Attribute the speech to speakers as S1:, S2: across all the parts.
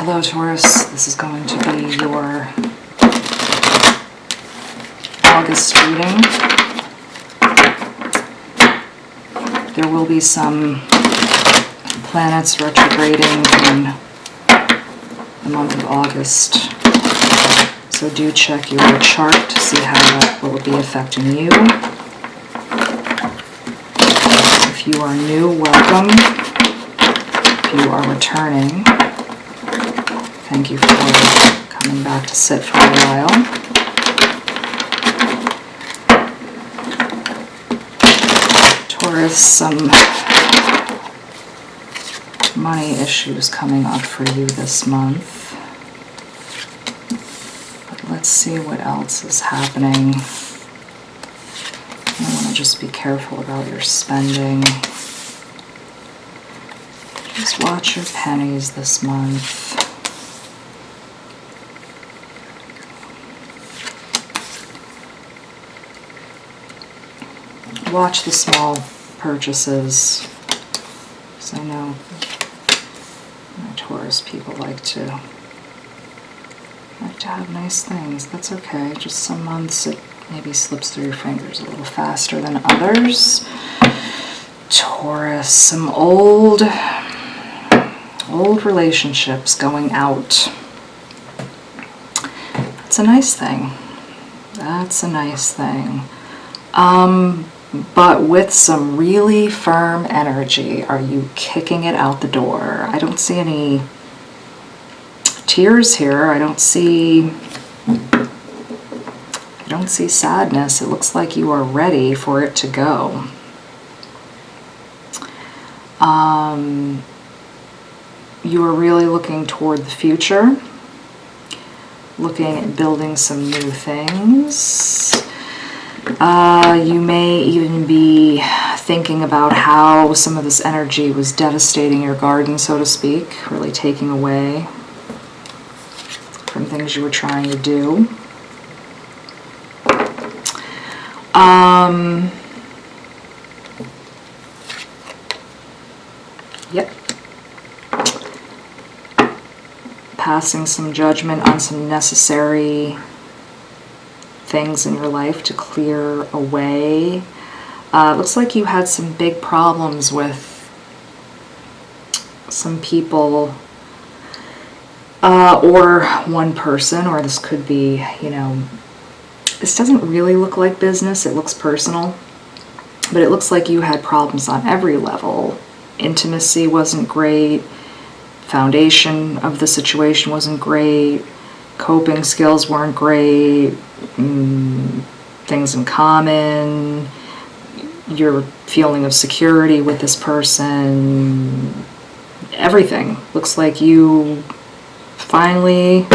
S1: Hello Taurus, this is going to be your August reading. There will be some planets retrograding in the month of August, so do check your chart to see how that will be affecting you. If you are new, welcome. If you are returning, thank you for coming back to sit for a while. Taurus, some money issues coming up for you this month. But let's see what else is happening. I want to just be careful about your spending. Just watch your pennies this month. Watch the small purchases, because I know my Taurus people like to have nice things. That's okay. Just some months it maybe slips through your fingers a little faster than others. Taurus, some old relationships going out. That's a nice thing. That's a nice thing. But with some really firm energy. Are you kicking it out the door? I don't see any tears here. I don't see sadness. It looks like you are ready for it to go. You are really looking toward the future, looking at building some new things. You may even be thinking about how some of this energy was devastating your garden, so to speak, really taking away from things you were trying to do. Yep. Passing some judgment on some necessary things in your life to clear away. Looks like you had some big problems with some people or one person, or this could be, you know, this doesn't really look like business, it looks personal, but it looks like you had problems on every level. Intimacy wasn't great, foundation of the situation wasn't great, coping skills weren't great, things in common, your feeling of security with this person, everything. Looks like you finally,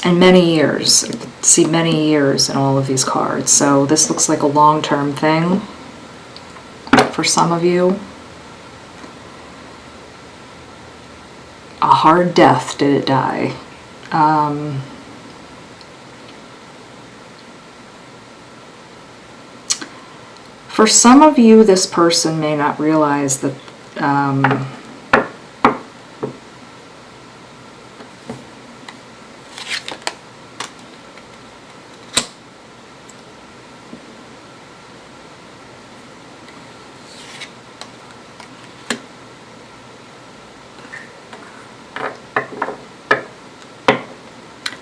S1: and many years, I see many years in all of these cards, so this looks like a long-term thing for some of you. A hard death, did it die? For some of you, this person may not realize that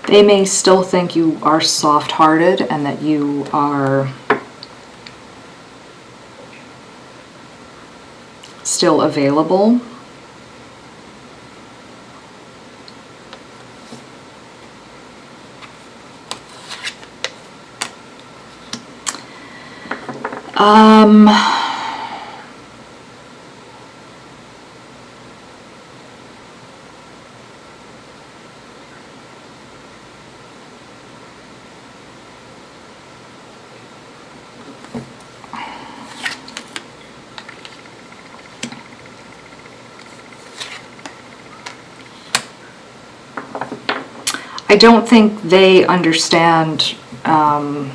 S1: they may still think you are soft-hearted and that you are still available. I don't think they understand. I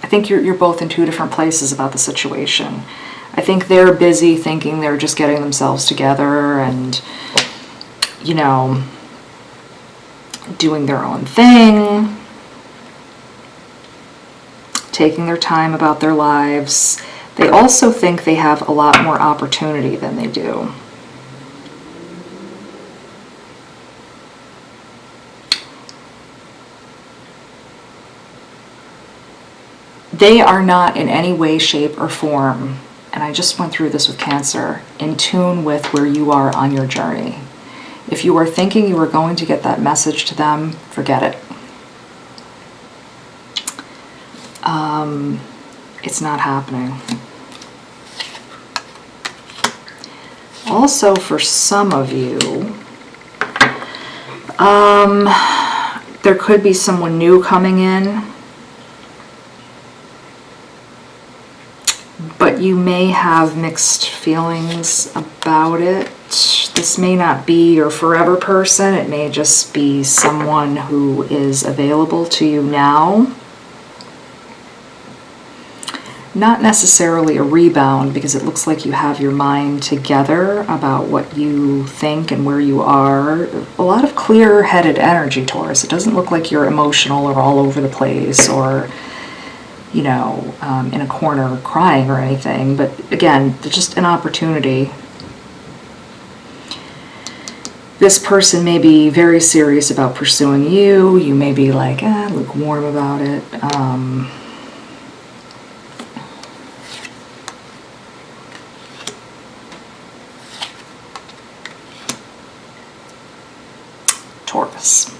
S1: I think you're both in two different places about the situation. I think they're busy thinking they're just getting themselves together and, you know, doing their own thing, taking their time about their lives. They also think they have a lot more opportunity than they do. They are not in any way, shape, or form, and I just went through this with Cancer, in tune with where you are on your journey. If you are thinking you are going to get that message to them, forget it. It's not happening. Also, for some of you, there could be someone new coming in, but you may have mixed feelings about it. This may not be your forever person. It may just be someone who is available to you now. Not necessarily a rebound, because it looks like you have your mind together about what you think and where you are. A lot of clear-headed energy, Taurus. It doesn't look like you're emotional or all over the place or, you know, in a corner crying or anything. But again, it's just an opportunity. This person may be very serious about pursuing you. You may be like, lukewarm about it. Taurus.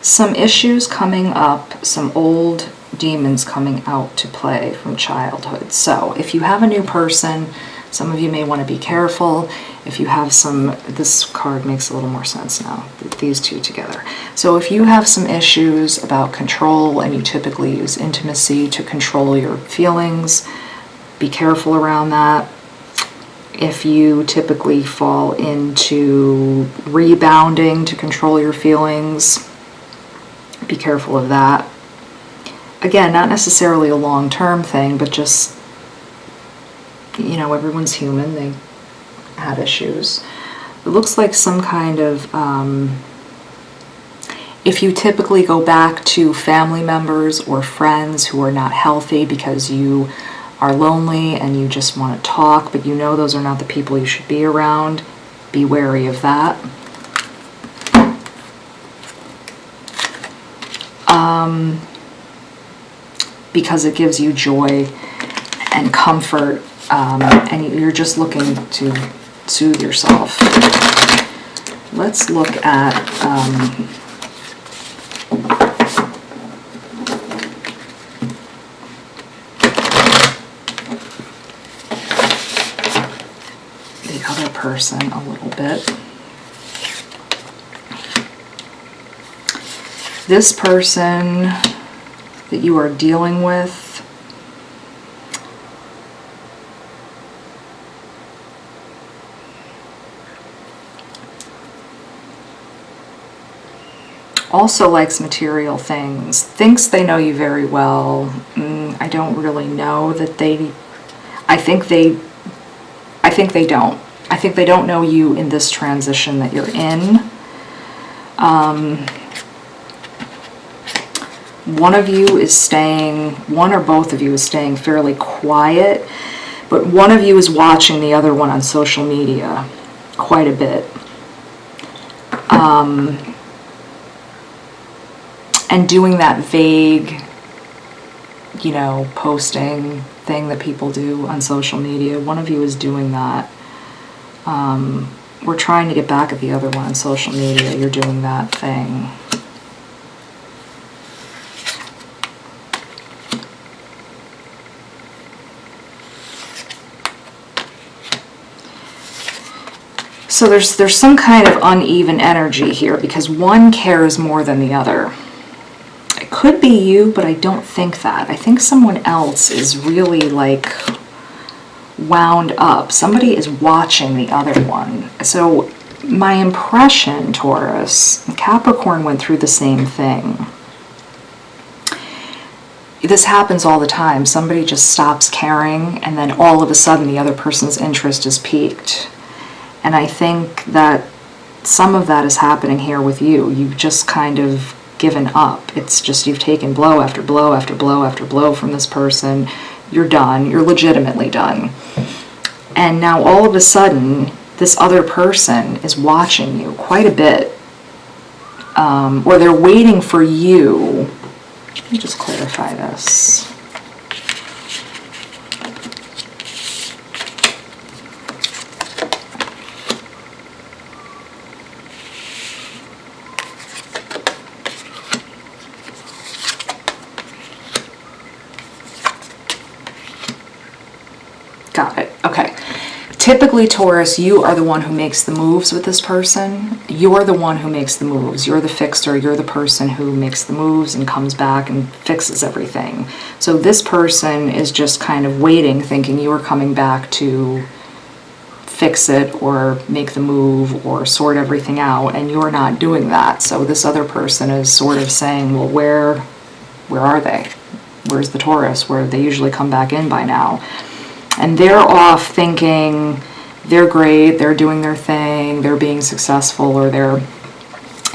S1: Some issues coming up, some old demons coming out to play from childhood. So if you have a new person, some of you may want to be careful. If you have some, this card makes a little more sense now, these two together. So if you have some issues about control and you typically use intimacy to control your feelings, be careful around that. If you typically fall into rebounding to control your feelings, be careful of that. Again, not necessarily a long-term thing, but just, you know, everyone's human. They had issues. It looks like some kind of, if you typically go back to family members or friends who are not healthy because you are lonely and you just want to talk, but you know those are not the people you should be around, be wary of that. Because it gives you joy and comfort, and you're just looking to soothe yourself. Let's look at the other person a little bit. This person that you are dealing with also likes material things, thinks they know you very well. I don't really know that they, I think they don't. I think they don't know you in this transition that you're in. One of you is staying, one or both of you is staying fairly quiet, but one of you is watching the other one on social media quite a bit. And doing that vague, you know, posting thing that people do on social media. One of you is doing that. We're trying to get back at the other one on social media. You're doing that thing. So there's some kind of uneven energy here because one cares more than the other. It could be you, but I don't think that. I think someone else is really like wound up. Somebody is watching the other one. So my impression, Taurus, Capricorn went through the same thing. this happens all the time. Somebody just stops caring, and then all of a sudden the other person's interest is piqued. And I think that some of that is happening here with you. You've just kind of given up. It's just you've taken blow after blow after blow after blow from this person. You're done. You're legitimately done. And now all of a sudden, this other person is watching you quite a bit. Or they're waiting for you. Let me just clarify this. Got it. Okay. Typically, Taurus, you are the one who makes the moves with this person. You're the one who makes the moves. You're the fixer. You're the person who makes the moves and comes back and fixes everything. So this person is just kind of waiting, thinking you are coming back to fix it or make the move or sort everything out, and you're not doing that. So this other person is sort of saying, well, where are they? Where's the Taurus? Where they usually come back in by now. And they're off thinking they're great, they're doing their thing, they're being successful, or they're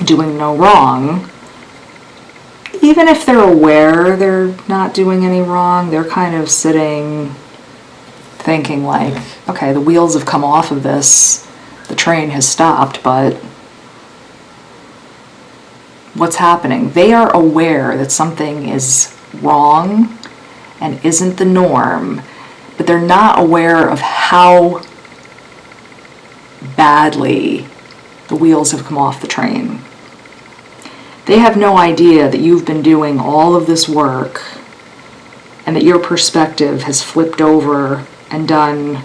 S1: doing no wrong. Even if they're aware they're not doing any wrong, they're kind of sitting thinking like, okay, the wheels have come off of this, the train has stopped, but what's happening? They are aware that something is wrong and isn't the norm, but they're not aware of how badly the wheels have come off the train. They have no idea that you've been doing all of this work and that your perspective has flipped over and done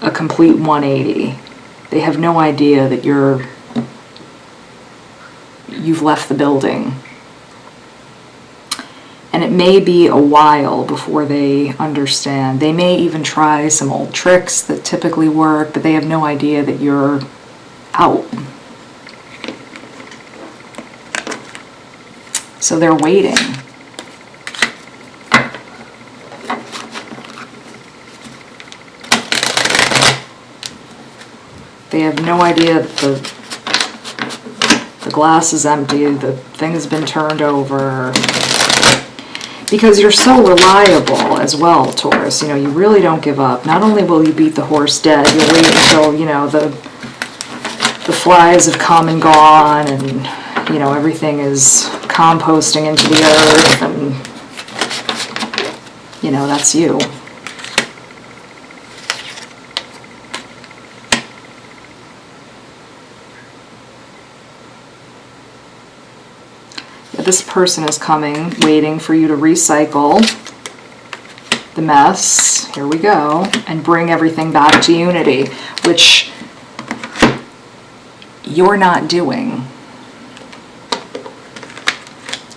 S1: a complete 180. They have no idea that you've left the building. And it may be a while before they understand. They may even try some old tricks that typically work, but they have no idea that you're out. So they're waiting. They have no idea that the glass is empty, the thing has been turned over. Because you're so reliable as well, Taurus. You know, you really don't give up. Not only will you beat the horse dead, you'll wait until, you know, the flies have come and gone and, you know, everything is composting into the earth and, you know, that's you. This person is coming, waiting for you to recycle the mess, here we go, and bring everything back to unity, which you're not doing.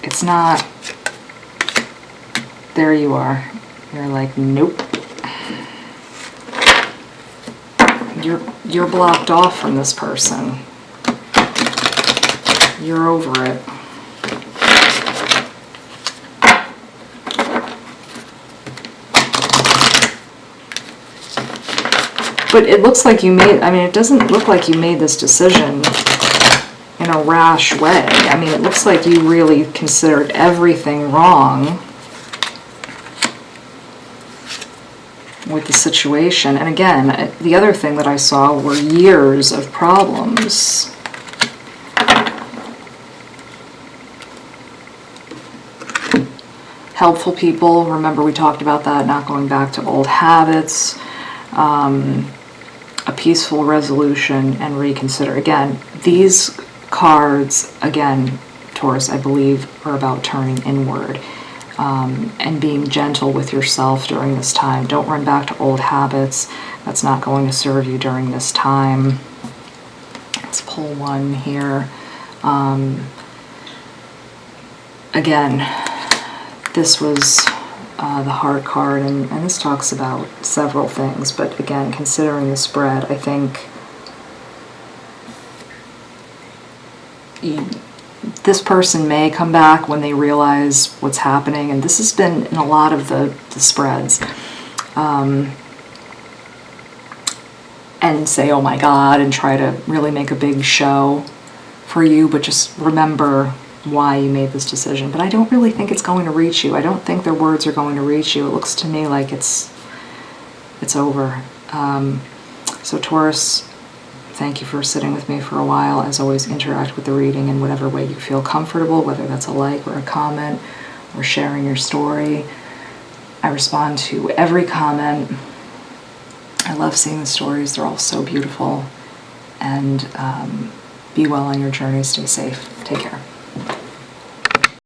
S1: It's not, there you are. You're like, nope. You're blocked off from this person. You're over it. But it looks like you made, I mean, it doesn't look like you made this decision in a rash way. I mean, it looks like you really considered everything wrong with the situation. And again, the other thing that I saw were years of problems. Helpful people, remember we talked about that, not going back to old habits. A peaceful resolution and reconsider. Again, these cards, again, Taurus, I believe, are about turning inward and being gentle with yourself during this time. Don't run back to old habits. That's not going to serve you during this time. Let's pull one here. Again, this was the heart card, and this talks about several things, but again, considering the spread, I think This person may come back when they realize what's happening, and this has been in a lot of the spreads, and say, oh my God, and try to really make a big show for you, but just remember why you made this decision. But I don't really think it's going to reach you. I don't think their words are going to reach you. It looks to me like it's over. So Taurus, thank you for sitting with me for a while. As always, interact with the reading in whatever way you feel comfortable, whether that's a like or a comment or sharing your story. I respond to every comment. I love seeing the stories. They're all so beautiful. And be well on your journey. Stay safe. Take care.